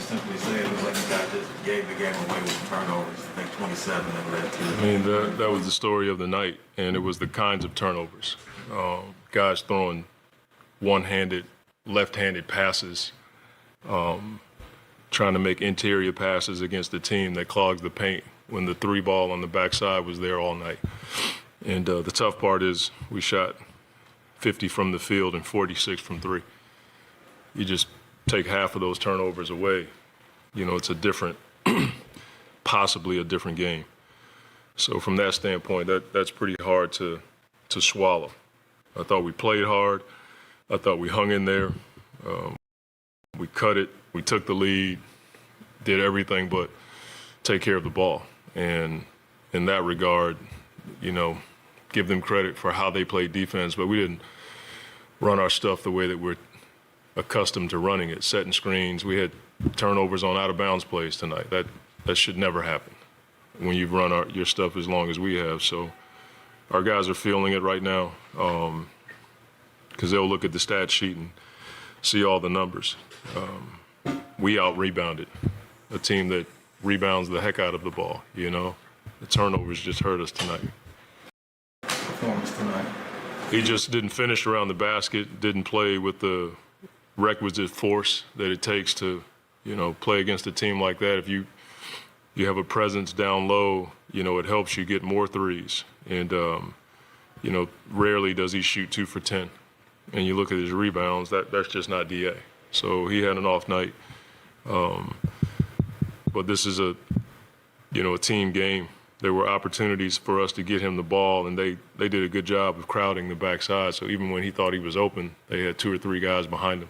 just simply say it was like you guys just gave the game away with turnovers. I think 27 that led to it. I mean, that was the story of the night, and it was the kinds of turnovers. Guys throwing one-handed, left-handed passes, trying to make interior passes against a team that clogs the paint when the three ball on the backside was there all night. And the tough part is we shot 50 from the field and 46 from three. You just take half of those turnovers away, you know, it's a different, possibly a different game. So from that standpoint, that's pretty hard to swallow. I thought we played hard. I thought we hung in there. We cut it. We took the lead, did everything but take care of the ball. And in that regard, you know, give them credit for how they played defense, but we didn't run our stuff the way that we're accustomed to running it, setting screens. We had turnovers on out-of-bounds plays tonight. That should never happen when you've run your stuff as long as we have. So our guys are feeling it right now because they'll look at the stat sheet and see all the numbers. We out-rebounded a team that rebounds the heck out of the ball, you know. The turnovers just hurt us tonight. Performance tonight. He just didn't finish around the basket, didn't play with the requisite force that it takes to, you know, play against a team like that. If you have a presence down low, you know, it helps you get more threes. And, you know, rarely does he shoot 2 for 10. And you look at his rebounds, that's just not DA. So he had an off night. But this is a team game. There were opportunities for us to get him the ball, and they did a good job of crowding the backside. So even when he thought he was open, they had 2 or 3 guys behind him.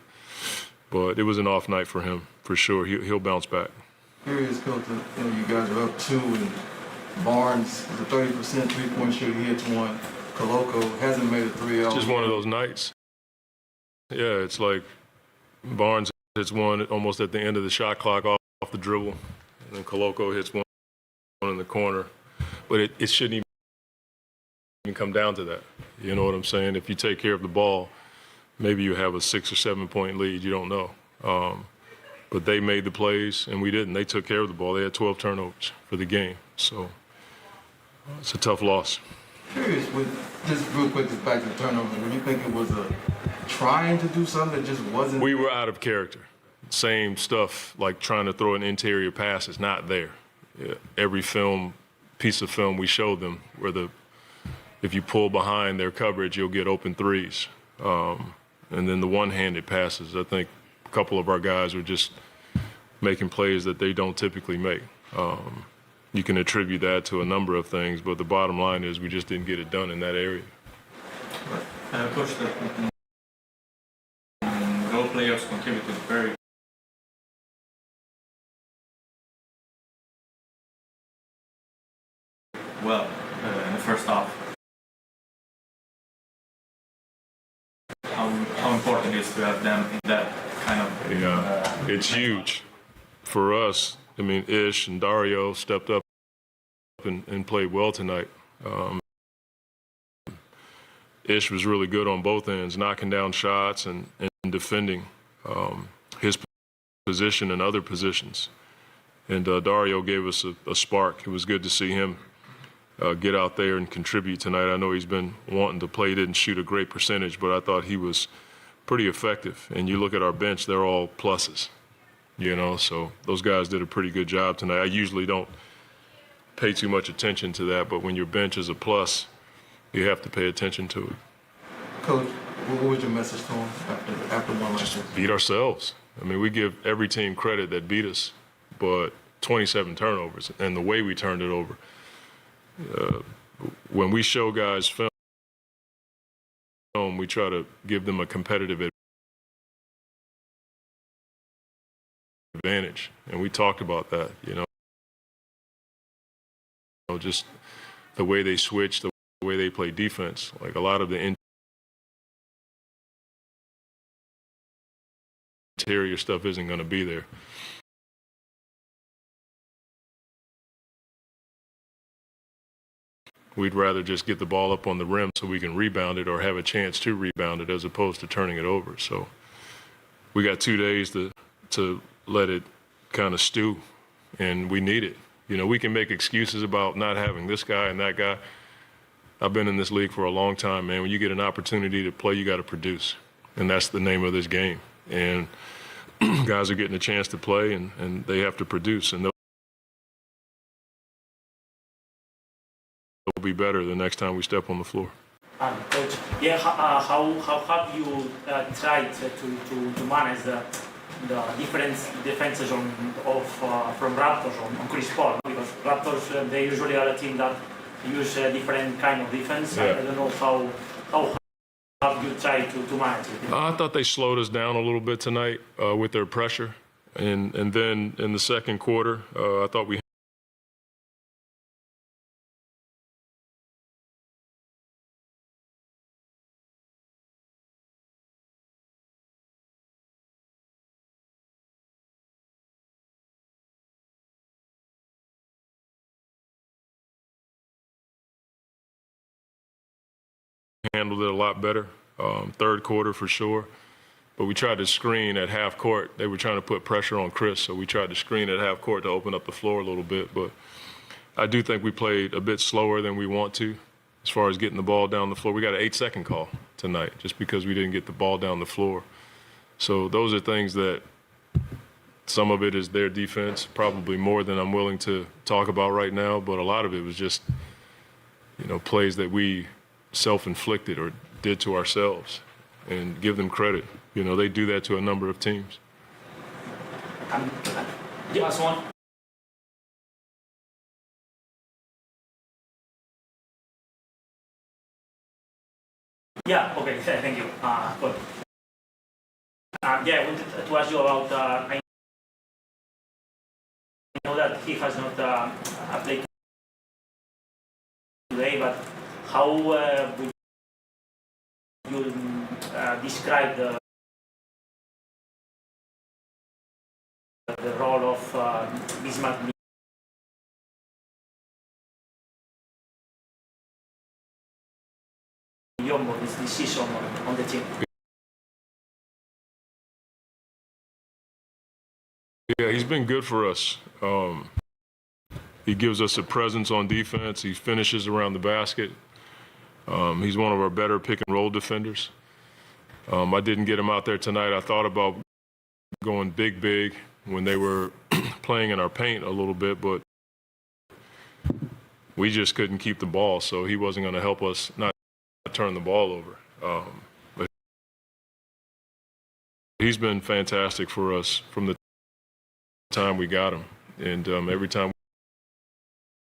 But it was an off night for him, for sure. He'll bounce back. Curious, Coach, you know, you guys are up 2, and Barnes is a 30% three-point shooter. He hits one. Koloko hasn't made a 3 all Just one of those nights. Yeah, it's like Barnes hits one almost at the end of the shot clock off the dribble, and then Koloko hits one in the corner. But it shouldn't even come down to that. You know what I'm saying? If you take care of the ball, maybe you have a 6 or 7 point lead. You don't know. But they made the plays, and we didn't. They took care of the ball. They had 12 turnovers for the game. So it's a tough loss. Curious, just real quick, just back to the turnovers. When you think it was trying to do something that just wasn't? We were out of character. Same stuff, like trying to throw an interior pass is not there. Yeah, every piece of film we showed them, where if you pull behind their coverage, you'll get open threes. And then the one-handed passes, I think a couple of our guys were just making plays that they don't typically make. You can attribute that to a number of things, but the bottom line is we just didn't get it done in that area. Coach, role players contributed very well in the first half. How important is to have them in that kind of? Yeah, it's huge for us. I mean, Ish and Dario stepped up and played well tonight. Ish was really good on both ends, knocking down shots and defending his position and other positions. And Dario gave us a spark. It was good to see him get out there and contribute tonight. I know he's been wanting to play, didn't shoot a great percentage, but I thought he was pretty effective. And you look at our bench, they're all pluses, you know, so those guys did a pretty good job tonight. I usually don't pay too much attention to that, but when your bench is a plus, you have to pay attention to it. Coach, what was your message to him after one like this? Beat ourselves. I mean, we give every team credit that beat us, but 27 turnovers and the way we turned it over. When we show guys film, we try to give them a competitive advantage, and we talked about that, you know. Just the way they switch, the way they play defense. Like a lot of the interior stuff isn't going to be there. We'd rather just get the ball up on the rim so we can rebound it or have a chance to rebound it as opposed to turning it over. So we got 2 days to let it kind of stew, and we need it. You know, we can make excuses about not having this guy and that guy. I've been in this league for a long time, man. When you get an opportunity to play, you got to produce, and that's the name of this game. And guys are getting a chance to play, and they have to produce, and they'll be better the next time we step on the floor. Coach, yeah, how have you tried to manage the different defenses from Raptors on Chris Paul? Because Raptors, they usually are a team that use a different kind of defense. Yeah. I don't know how have you tried to manage it? I thought they slowed us down a little bit tonight with their pressure, and then in the second quarter, I thought we handled it a lot better. Third quarter for sure. But we tried to screen at half court. They were trying to put pressure on Chris, so we tried to screen at half court to open up the floor a little bit. But I do think we played a bit slower than we want to as far as getting the ball down the floor. We got an 8-second call tonight just because we didn't get the ball down the floor. So those are things that some of it is their defense, probably more than I'm willing to talk about right now, but a lot of it was just, you know, plays that we self-inflicted or did to ourselves, and give them credit. You know, they do that to a number of teams. Last one. Yeah, okay, thank you. Good. Yeah, I wanted to ask you about, I know that he has not played today, but how would you describe the role of Bismarck Yombo this season on the team? Yeah, he's been good for us. He gives us a presence on defense. He finishes around the basket. He's one of our better pick and roll defenders. I didn't get him out there tonight. I thought about going big when they were playing in our paint a little bit, but we just couldn't keep the ball, so he wasn't going to help us not turn the ball over. But he's been fantastic for us from the time we got him, and every time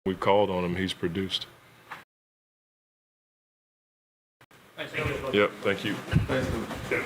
we called on him, he's produced. Thank you. Yep, thank you. Thanks, Coach. Yeah.